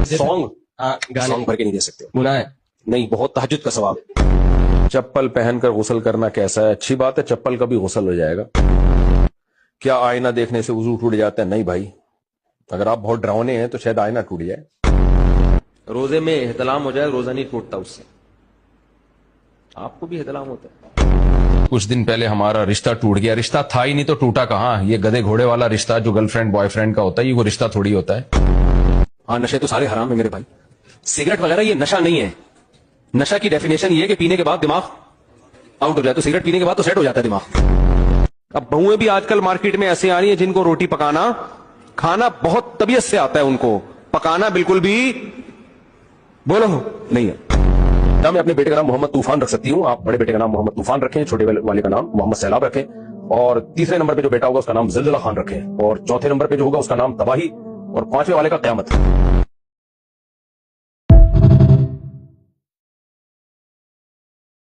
Song بھر کے نہیں دے سکتے گناہ ہے نہیں، بہت تہجد کا ثواب. چپل پہن کر غسل کرنا کیسا ہے؟ اچھی بات ہے، چپل کا بھی غسل ہو جائے گا. کیا آئینہ دیکھنے سے وضو ٹوٹ جاتا ہے؟ نہیں بھائی، اگر آپ بہت ڈراؤنے ہیں تو شاید آئینہ ٹوٹ جائے. روزے میں احتلام ہو جائے، روزہ نہیں ٹوٹتا اس سے. آپ کو بھی احتلام ہوتا ہے. کچھ دن پہلے ہمارا رشتہ ٹوٹ گیا. رشتہ تھا ہی نہیں تو ٹوٹا کہاں؟ یہ گدے گھوڑے والا رشتہ جو گرل فرینڈ بوائے فرینڈ کا ہوتا ہے، یہ وہ رشتہ تھوڑی ہوتا ہے. ہاں، نشے تو سارے حرام ہیں میرے بھائی. سگریٹ وغیرہ یہ نشہ نہیں ہے. نشہ کی ڈیفینیشن یہ ہے کہ پینے کے بعد دماغ آؤٹ ہو جائے. تو سگریٹ پینے کے بعد تو سیٹ ہو جاتا ہے دماغ. اب بہویں بھی آج کل مارکیٹ میں ایسے آ رہی ہیں جن کو روٹی پکانا کھانا بہت طبیعت سے آتا ہے، ان کو پکانا بالکل بھی بولو نہیں ہے. میں اپنے بیٹے کا نام محمد طوفان رکھ سکتی ہوں. آپ بڑے بیٹے کا نام محمد طوفان رکھیں، چھوٹے والے کا نام محمد سیلاب رکھیں، اور تیسرے نمبر پہ جو بیٹا ہوگا اس کا نام زلزلہ خان رکھیں، اور چوتھے نمبر پہ جو ہوگا اس کا نام تباہی، اور پانچویں والے کا قیامت.